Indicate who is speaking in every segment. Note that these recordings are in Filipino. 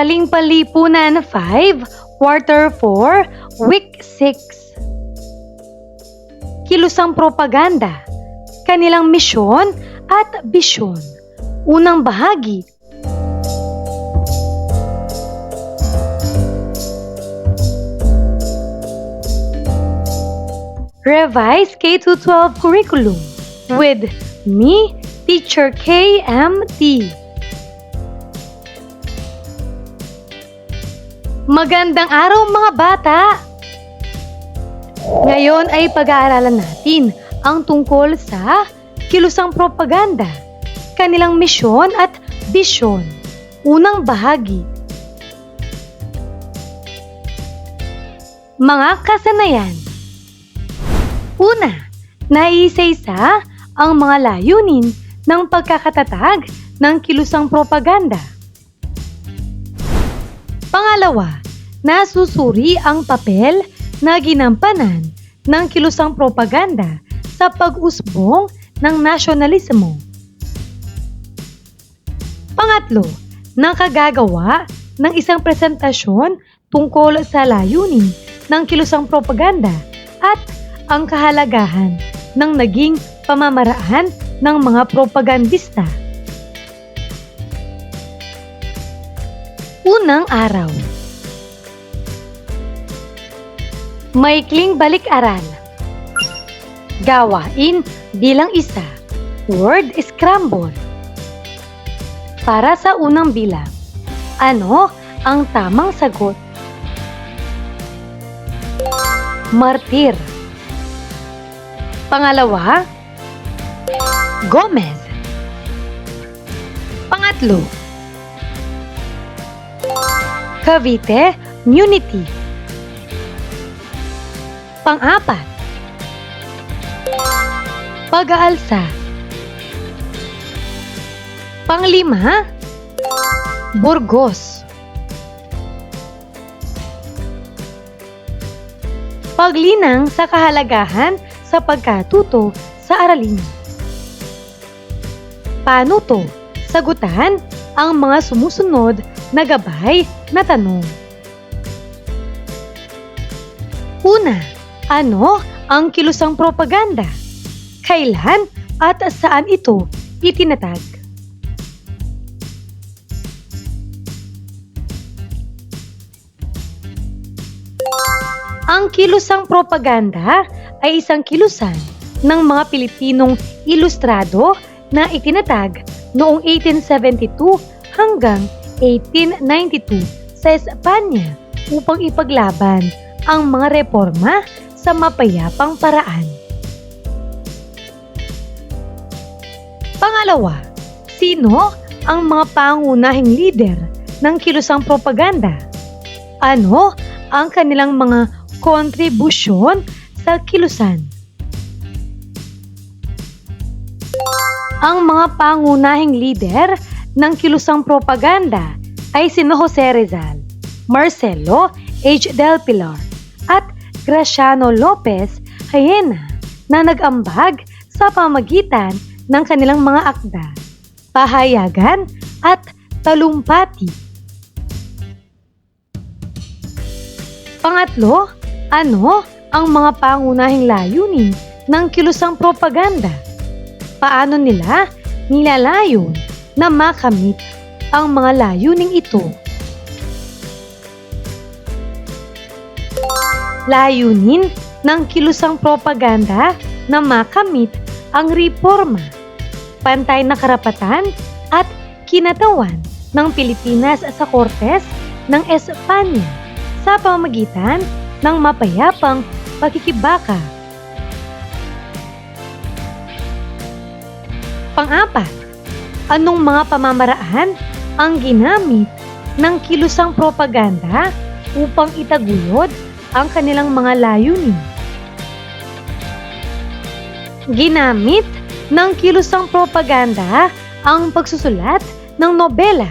Speaker 1: Galing Palipunan 5, Quarter 4, Week 6. Kilusang propaganda, kanilang misyon at bisyon. Unang bahagi. Revised K-12 curriculum with me, Teacher KMT. Magandang araw mga bata! Ngayon ay pag-aaralan natin ang tungkol sa kilusang propaganda, kanilang misyon at bisyon. Unang bahagi. Mga kasanayan. Una, naiisa-isa ang mga layunin ng pagkakatatag ng kilusang propaganda. Pangalawa, nasusuri ang papel na ginampanan ng kilusang propaganda sa pag-usbong ng nasyonalismo. Pangatlo, nakagagawa ng isang presentasyon tungkol sa layunin ng kilusang propaganda at ang kahalagahan ng naging pamamaraan ng mga propagandista. Unang araw. Maikling balik-aral. Gawain bilang isa. Word scramble. Para sa unang bilang, ano ang tamang sagot? Martir. Pangalawa, Gomez. Pangatlo, Cavite Unity. Pang-apat, Pag-aalsa. Pang-lima, Burgos. Paglinang sa kahalagahan sa pagkatuto sa aralin. Paano to? Sagutan ang mga sumusunod na gabay na tanong. Una, ano ang kilusang propaganda? Kailan at saan ito itinatag? Ang kilusang propaganda ay isang kilusan ng mga Pilipinong ilustrado na itinatag noong 1872 hanggang 1892 sa Espanya upang ipaglaban ang mga reforma sa mapayapang paraan. Pangalawa, sino ang mga pangunahing lider ng kilusang propaganda? Ano ang kanilang mga kontribusyon sa kilusan? Ang mga pangunahing lider ng kilusang propaganda ay sina Jose Rizal, Marcelo H. Del Pilar at Graciano Lopez Jaena na nag-ambag sa pamamagitan ng kanilang mga akda, pahayagan at talumpati. Pangatlo, ano ang mga pangunahing layunin ng kilusang propaganda? Paano nila nilalayon na makamit ang mga layuning ito? Layunin ng kilusang propaganda na makamit ang reforma, pantay na karapatan at kinatawan ng Pilipinas sa Kortes ng Espanya sa pamamagitan ng mapayapang pakikibaka. Pang-apat, anong mga pamamaraan ang ginamit ng kilusang propaganda upang itaguyod ang kanilang mga layunin? Ginamit ng kilusang propaganda ang pagsusulat ng nobela,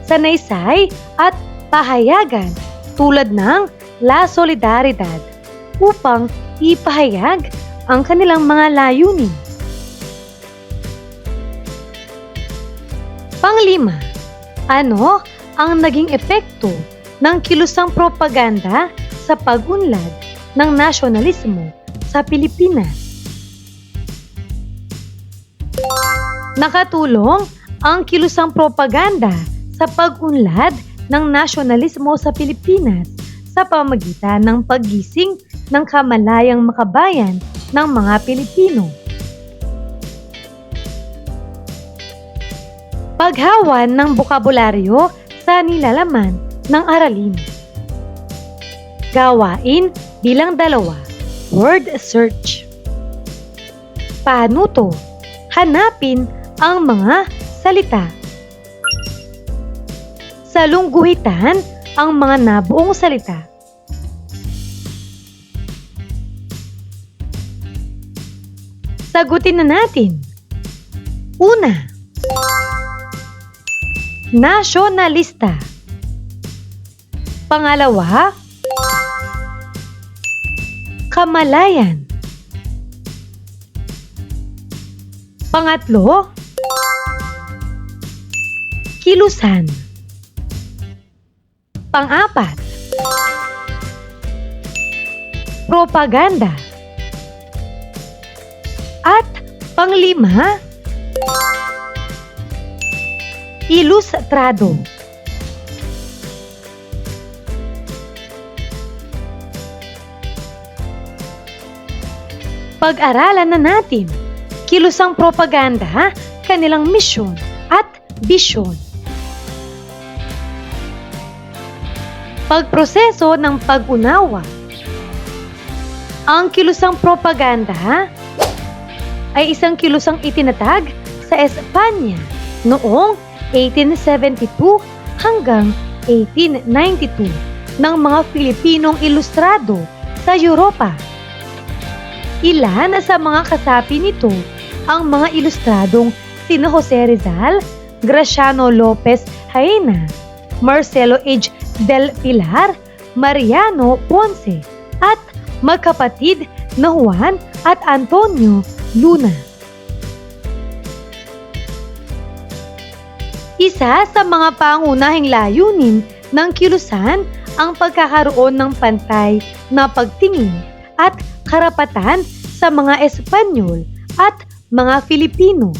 Speaker 1: sanaysay at pahayagan tulad ng La Solidaridad upang ipahayag ang kanilang mga layunin. Panglima, ano ang naging epekto ng kilusang propaganda sa pag-unlad ng nasyonalismo sa Pilipinas. Nakatulong ang kilusang propaganda sa pag-unlad ng nasyonalismo sa Pilipinas sa pamamagitan ng paggising ng kamalayang makabayan ng mga Pilipino. Paghawan ng bokabularyo sa nilalaman ng aralin. Gawain bilang 2, word search. Paano to? Hanapin ang mga salita. Salungguhitan ang mga nabuong salita. Sagutin na natin. Una, nasyonalista. Pangalawa, kamalayan. Pangatlo, kilusan. Pang-apat, propaganda. At pang-5, ilustrado. Pag-aralan na natin kilusang propaganda, kanilang misyon at bisyon. Pagproseso ng pag-unawa. Ang kilusang propaganda ay isang kilusang itinatag sa Espanya noong 1872 hanggang 1892 ng mga Pilipinong ilustrado sa Europa. Ilan sa mga kasapi nito ang mga ilustradong sina Jose Rizal, Graciano Lopez Jaena, Marcelo H. del Pilar, Mariano Ponce, at magkapatid na Juan at Antonio Luna. Isa sa mga pangunahing layunin ng kilusan ang pagkakaroon ng pantay na pagtingin at karapatan sa mga Espanyol at mga Filipino.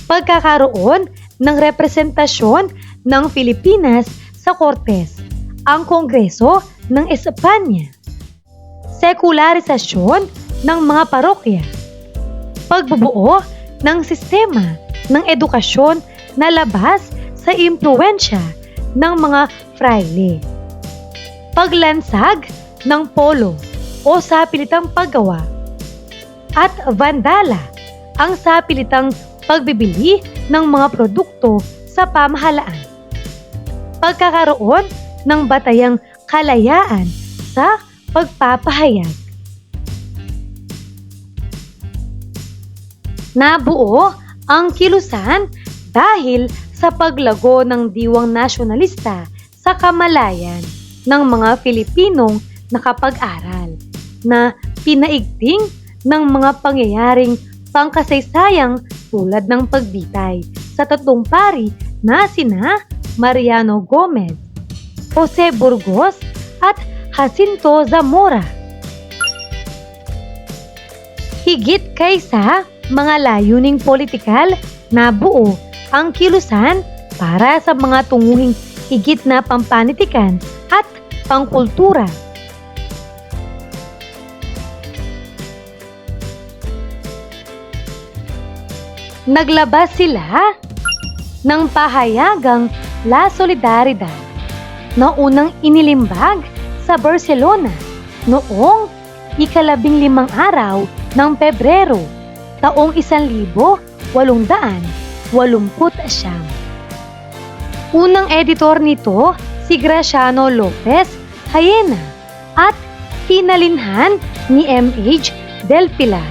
Speaker 1: Pagkakaroon ng representasyon ng Pilipinas sa Cortes, ang Kongreso ng Espanya. Sekularisasyon ng mga parokya. Pagbubuo ng sistema ng edukasyon na labas sa impluwensya ng mga fraile. Paglansag ng polo o sapilitang paggawa at vandala, ang sapilitang pagbibili ng mga produkto sa pamahalaan. Pagkakaroon ng batayang kalayaan sa pagpapahayag. Nabuo ang kilusan dahil sa paglago ng diwang nasyonalista sa kamalayan ng mga Filipinong nakapag-aral na pinaigting ng mga pangyayaring pangkasaysayang tulad ng pagbitay sa tatlong pari na sina Mariano Gomez, Jose Burgos at Jacinto Zamora. Higit kaysa mga layuning politikal, nabuo ang kilusan para sa mga tunguhing higit na pampanitikan at pangkultura. Naglabas sila ng pahayagang La Solidaridad na unang inilimbag sa Barcelona noong 15 araw ng Pebrero taong 1889. Unang editor nito si Graciano Lopez Jaena at pinalinhan ni M.H. del Pilar.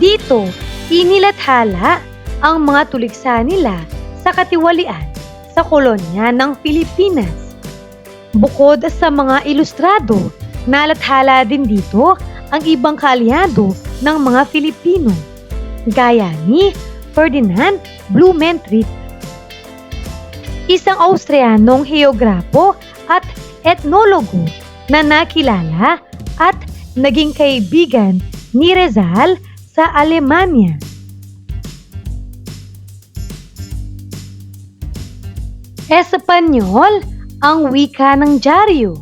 Speaker 1: Dito, inilathala ang mga tuliksa nila sa katiwalian sa kolonya ng Pilipinas. Bukod sa mga ilustrado, nalathala din dito ang ibang kaalyado ng mga Filipino, gaya ni Ferdinand Blumentritt. isang Austrianong heograpo at etnologo na nakilala at naging kaibigan ni Rizal sa Alemanya. Espanyol ang wika ng dyaryo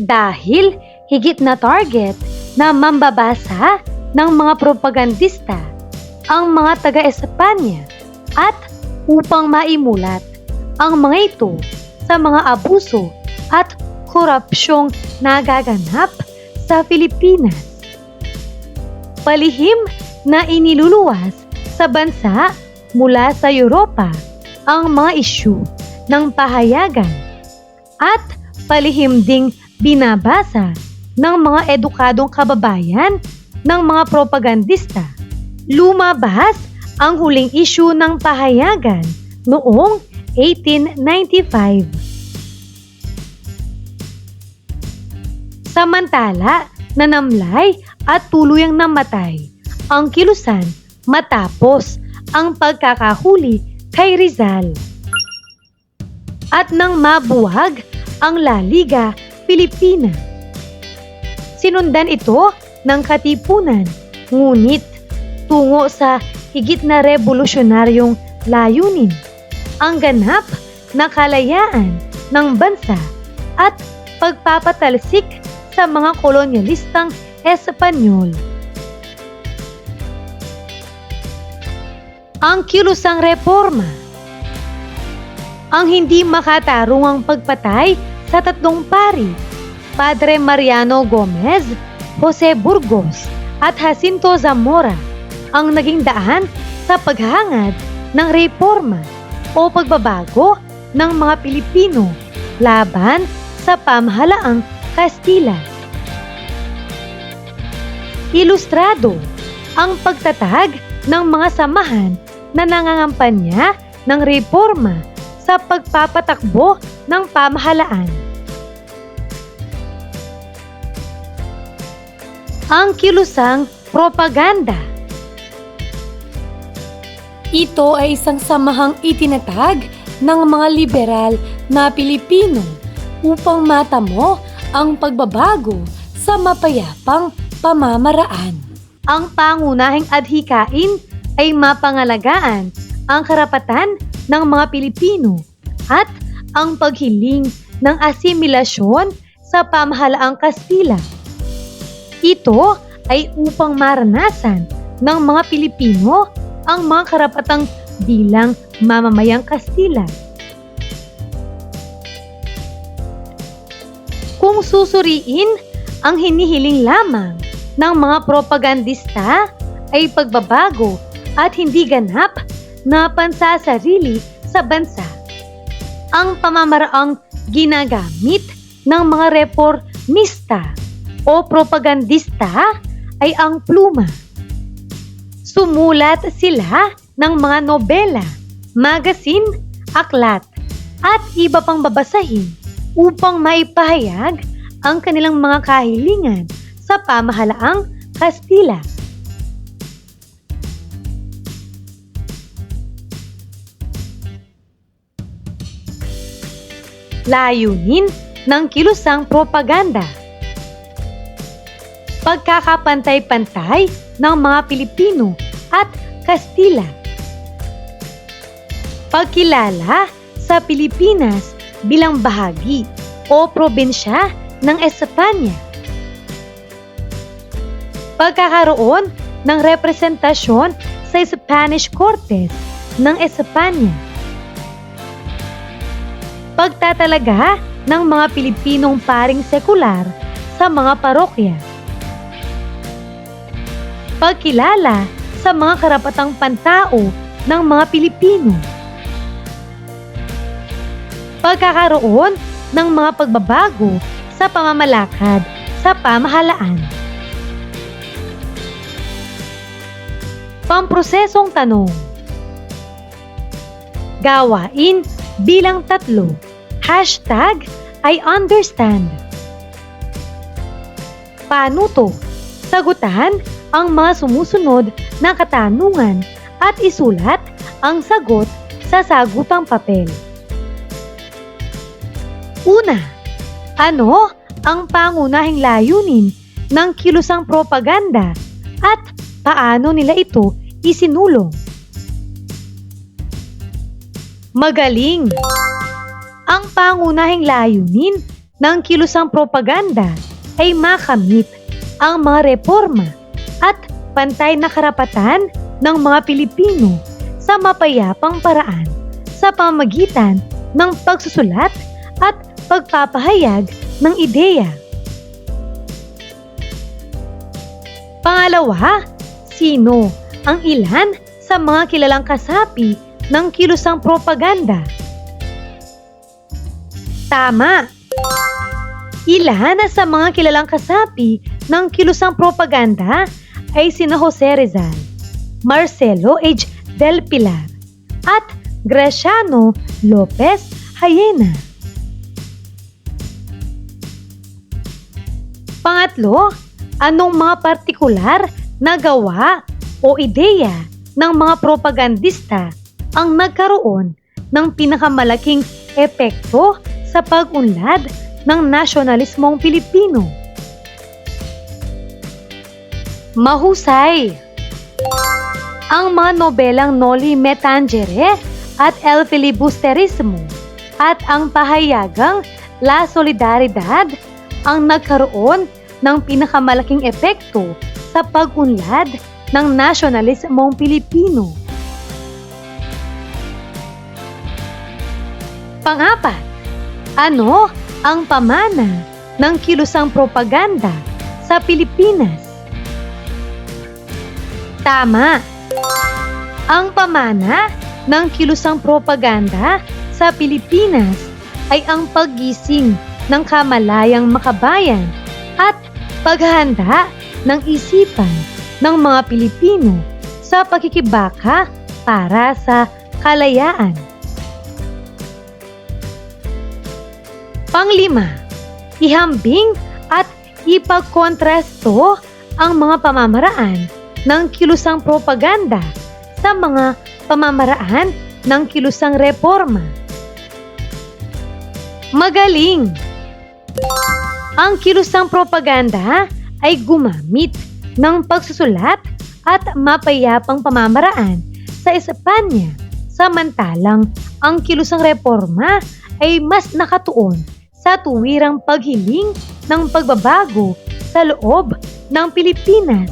Speaker 1: dahil higit na target na mambabasa ng mga propagandista ang mga taga-Espanya at upang maimulat ang mga ito sa mga abuso at korupsyong nagaganap sa Pilipinas. Palihim na iniluluwas sa bansa mula sa Europa ang mga isyu ng pahayagan at palihim ding binabasa ng mga edukadong kababayan ng mga propagandista. Lumabas ang huling isyu ng pahayagan noong 1895. Samantala, nanamlay at tuluyang namatay ang kilusan matapos ang pagkakahuli kay Rizal. At nang mabuwag ang La Liga Pilipina. Sinundan ito ng katipunan, ngunit tungo sa higit na revolusyonaryong layunin, ang ganap na kalayaan ng bansa at pagpapatalsik sa mga kolonyalistang Espanyol. Ang kilusang reforma. Ang hindi makatarungang pagpatay sa tatlong pari, Padre Mariano Gomez, Jose Burgos at Jacinto Zamora, ang naging daan sa paghahangad ng reforma o pagbabago ng mga Pilipino laban sa pamahalaang Kastila. Ilustrado ang pagtatag ng mga samahan na nangangampanya ng reforma sa pagpapatakbo ng pamahalaan. Ang kilusang propaganda. Ito ay isang samahang itinatag ng mga liberal na Pilipino upang matamo ang pagbabago sa mapayapang pamamaraan. Ang pangunahing adhikain ay mapangalagaan ang karapatan ng mga Pilipino at ang paghiling ng asimilasyon sa pamahalaang Kastila. Ito ay upang maranasan ng mga Pilipino ang mga karapatang bilang mamamayang Kastila. Kung susuriin, ang hinihiling lamang ng mga propagandista ay pagbabago at hindi ganap na pansasarili sa bansa. Ang pamamaraang ginagamit ng mga reformista o propagandista ay ang pluma. Sumulat sila ng mga nobela, magasin, aklat at iba pang babasahin upang maipahayag ang kanilang mga kahilingan sa pamahalaang Kastila. Layunin ng kilusang propaganda. Pagkakapantay-pantay ng mga Pilipino at Kastila. Pagkilala sa Pilipinas bilang bahagi o probinsya ng Espanya. Pagkakaroon ng representasyon sa Spanish Cortes ng Espanya. Pagtatalaga ng mga Pilipinong paring sekular sa mga parokya. Pagkilala sa mga karapatang pantao ng mga Pilipino. Pagkakaroon ng mga pagbabago sa pamamalakad sa pamahalaan. Pamprosesong tanong. Gawain bilang 3. #I understand. Paano to? Sagutan ang mga sumusunod na katanungan at isulat ang sagot sa sagutang papel. Una, ano ang pangunahing layunin ng kilusang propaganda at paano nila ito isinulong? Magaling! Ang pangunahing layunin ng kilusang propaganda ay makamit ang mga reforma at pantay na karapatan ng mga Pilipino sa mapayapang paraan sa pamamagitan ng pagsusulat at pagpapahayag ng ideya. Pangalawa, sino ang ilan sa mga kilalang kasapi ng kilusang propaganda? Tama! Ilan sa mga kilalang kasapi ng kilusang propaganda ay sina Jose Rizal, Marcelo H. del Pilar, at Graciano Lopez Hayena. Pangatlo, anong mga partikular na gawa o ideya ng mga propagandista ang nagkaroon ng pinakamalaking epekto sa pag-unlad ng nasyonalismong Pilipino? Mahusay! Ang mga nobelang Noli Me Tangere at El Filibusterismo at ang pahayagang La Solidaridad ang nagkaroon ng pinakamalaking epekto sa pag-unlad ng nasyonalismong Pilipino. Pangapat, ano ang pamana ng kilusang propaganda sa Pilipinas? Tama! Ang pamana ng kilusang propaganda sa Pilipinas ay ang paggising ng kamalayang makabayan at paghahanda ng isipan ng mga Pilipino sa pakikibaka para sa kalayaan. Panglima, ihambing at ipagkontrasto ang mga pamamaraan ng kilusang propaganda sa mga pamamaraan ng kilusang reforma. Magaling! Ang kilusang propaganda ay gumamit ng pagsusulat at mapayapang pamamaraan sa Espanya, samantalang ang kilusang reforma ay mas nakatuon sa tuwirang paghiling ng pagbabago sa loob ng Pilipinas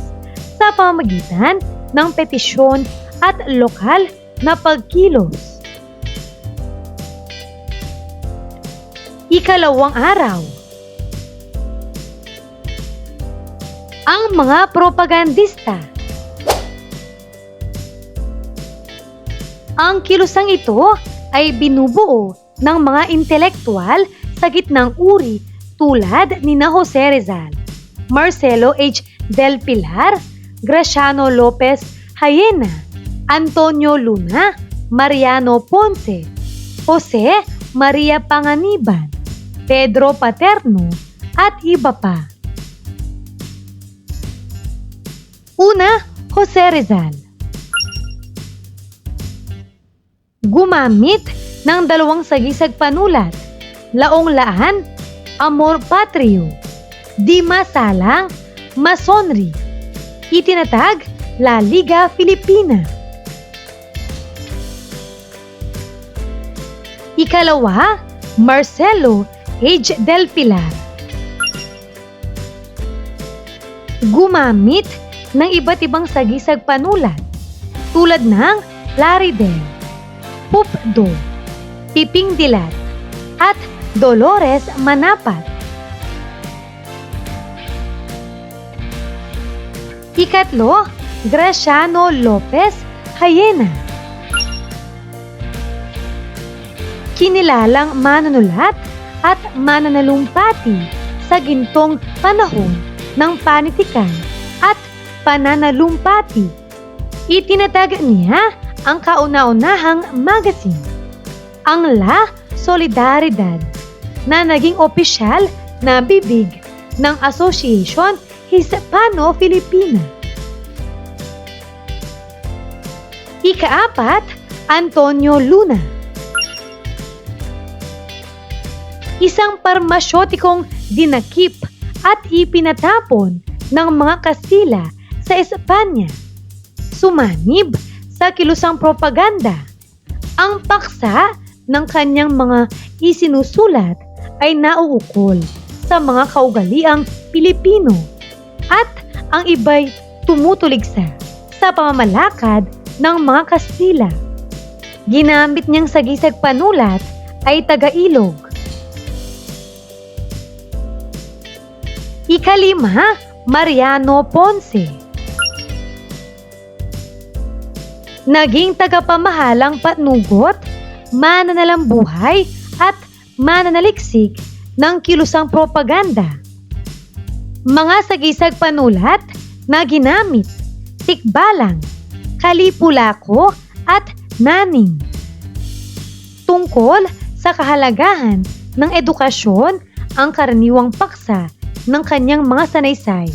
Speaker 1: sa pamamagitan ng petisyon at lokal na pagkilos. Ikalawang araw, ang mga propagandista. Ang kilusang ito ay binubuo ng mga intelektual sa gitnang uri tulad ni Jose Rizal, Marcelo H. del Pilar, Graciano Lopez Hayena, Antonio Luna, Mariano Ponce, Jose Maria Panganiban, Pedro Paterno, at iba pa. Una, Jose Rizal. Gumamit ng dalawang sagisag panulat, Laong Laan, Amor Patrio, Di Masalang, Masonry, itinatag La Liga Filipina. Ikalawa, Marcelo H. del Pilar. Gumamit ng iba't ibang sagisag panulat tulad ng Plaridel, Pupdo, Piping Dilat, at Dolores Manapat. Ikatlo, Graciano Lopez Hayena. Kinilalang manunulat at mananalumpati sa gintong panahon ng panitikan at pananalumpati. Itinatag niya ang kauna-unahang magazine, ang La Solidaridad, na naging opisyal na bibig ng Association Hispano-Filipina. Ikaapat, Antonio Luna. isang parmasyotikong dinakip at ipinatapon ng mga Kastila sa Espanya. Sumanib sa kilusang propaganda. Ang paksa ng kanyang mga isinusulat ay nauukol sa mga kaugaliang Pilipino at ang iba'y tumutuligsa sa pamamalakad ng mga Kastila. Ginamit niyang sagisag panulat ay taga-Ilog. Ikalima, Mariano Ponce. Naging tagapamahalang patnugot, mananalambuhay at mananaliksik ng kilusang propaganda. Mga sagisag panulat na ginamit, Tikbalang, Kalipulako at Naning. Tungkol sa kahalagahan ng edukasyon ang karaniwang paksa ng kanyang mga sanaysay.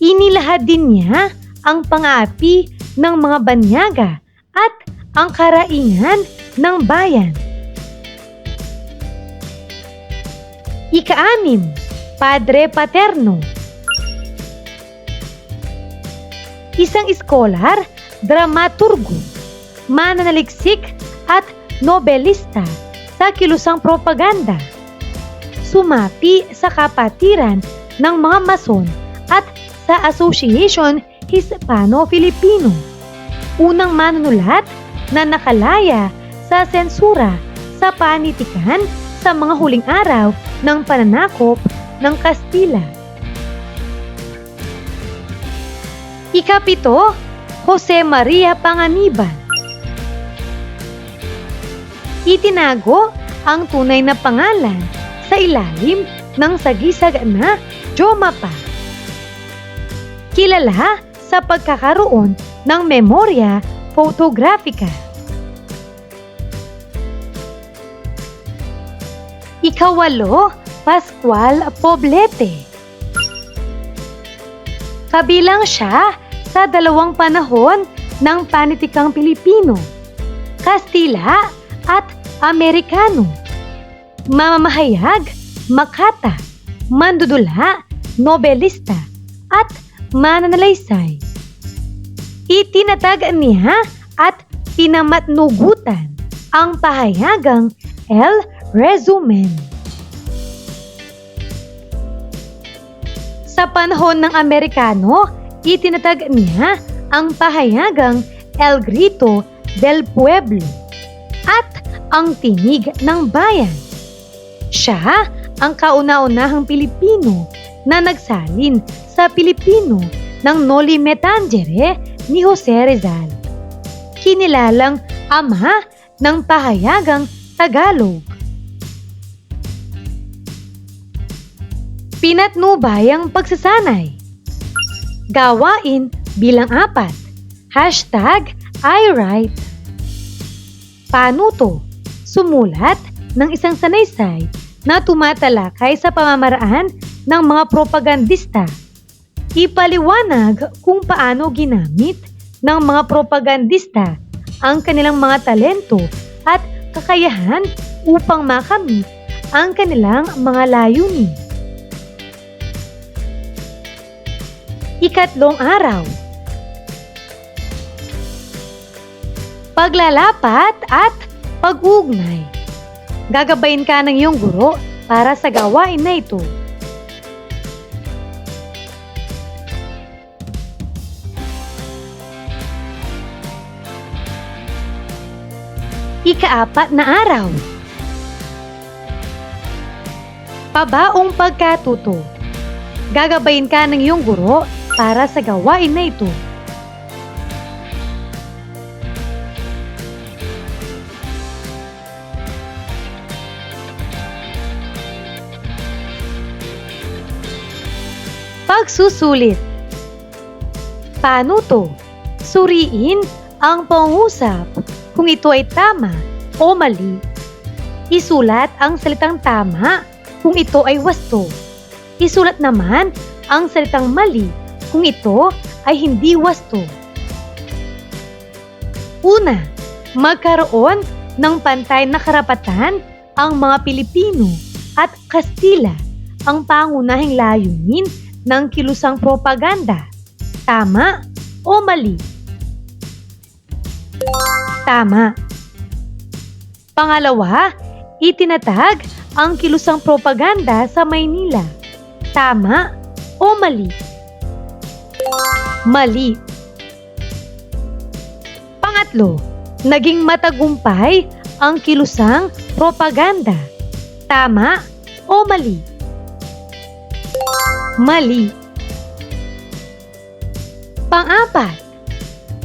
Speaker 1: Inilahad din niya ang pang-aapi ng mga banyaga at ang karaingan ng bayan. Ika-6, Padre Paterno. Isang iskolar, dramaturgo, mananaliksik at nobelista sa kilusang propaganda. Sumapi sa kapatiran ng mga Mason at sa Association Hispano-Filipino. Unang manunulat na nakalaya sa sensura sa panitikan sa mga huling araw ng pananakop ng Kastila. Ika-7, Jose Maria Panganiban. Itinago ang tunay na pangalan sa ilalim ng sagisag na Jomapa. Kilala sa pagkakaroon ng memorya photographica. Ika-8, Pascual Poblete. Kabilang siya sa dalawang panahon ng panitikang Pilipino, Kastila at Amerikano. Mamamahayag, makata, mandudula, nobelista, at mananalaysay. Itinatag niya at pinamatnugutan ang pahayagang El Resumen. Sa panahon ng Amerikano, itinatag niya ang pahayagang El Grito del Pueblo at ang Tinig ng Bayan. Siya ang kauna-unahang Pilipino na nagsalin sa Pilipino ng Noli Me Tangere ni Jose Rizal. Kinilalang ama ng pahayagang Tagalog. Pinatnubayang pagsasanay. Gawain bilang 4. #IWrite. Panuto. Sumulat ng isang sanaysay na tumatalakay sa pamamaraan ng mga propagandista. Ipaliwanag kung paano ginamit ng mga propagandista ang kanilang mga talento at kakayahan upang makamit ang kanilang mga layunin. Ika-3 araw. Paglalapat at pag-uugnay. Gagabayin ka ng iyong guro para sa gawain na ito. Ika-4 na araw. Pabaong pagkatuto. Gagabayin ka ng iyong guro para sa gawain na ito. Pagsusulit. Panuto. Suriin ang pangusap kung ito ay tama o mali. Isulat ang salitang tama kung ito ay wasto. Isulat naman ang salitang mali kung ito ay hindi wasto. Una, magkaroon ng pantay na karapatan ang mga Pilipino at Kastila ang pangunahing layunin ng kilusang propaganda? Tama o mali? Tama. Pangalawa, itinatag ang kilusang propaganda sa Maynila. Tama o mali? Mali. Pangatlo, naging matagumpay ang kilusang propaganda. Tama o mali? Mali. Pang-apat,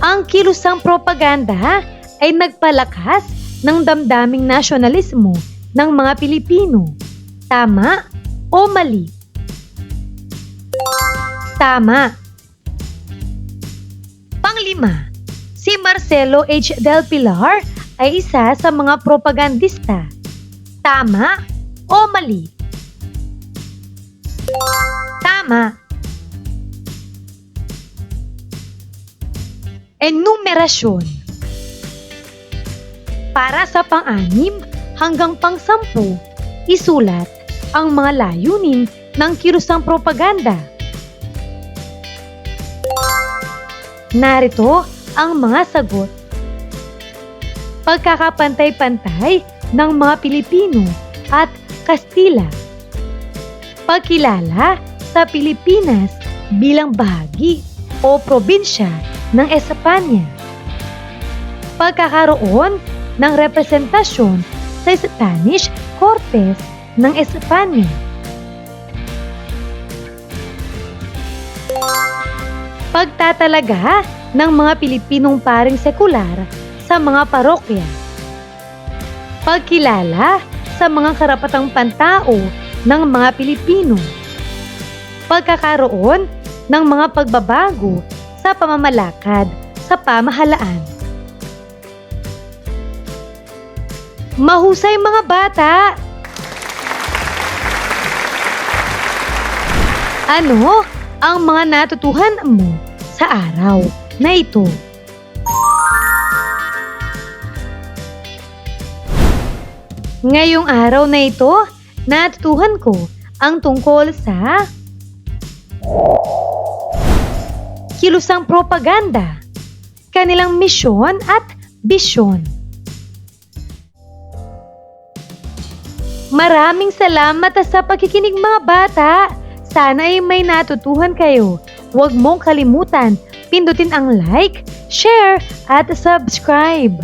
Speaker 1: ang kilusang propaganda ay nagpalakas ng damdaming nasyonalismo ng mga Pilipino. Tama o mali? Tama. Panglima, si Marcelo H. Del Pilar ay isa sa mga propagandista. Tama o mali? Tama. Enumerasyon. Para sa pang-anim hanggang pang-sampu, isulat ang mga layunin ng kilusang propaganda. Narito ang mga sagot. Pagkakapantay-pantay ng mga Pilipino at Kastila. Pagkilala sa Pilipinas bilang bahagi o probinsya ng Espanya. Pagkakaroon ng representasyon sa Spanish Cortes ng Espanya. Pagtatalaga ng mga Pilipinong paring sekular sa mga parokya. Pagkilala sa mga karapatang pantao ng mga Pilipino. Pagkakaroon ng mga pagbabago sa pamamalakad sa pamahalaan. Mahusay mga bata! Ano ang mga natutuhan mo sa araw na ito? Ngayong araw na ito, natutuhan ko ang tungkol sa kilusang propaganda, kanilang misyon at bisyon. Maraming salamat sa pakikinig mga bata. Sana ay may natutuhan kayo. Huwag mong kalimutan, pindutin ang like, share at subscribe.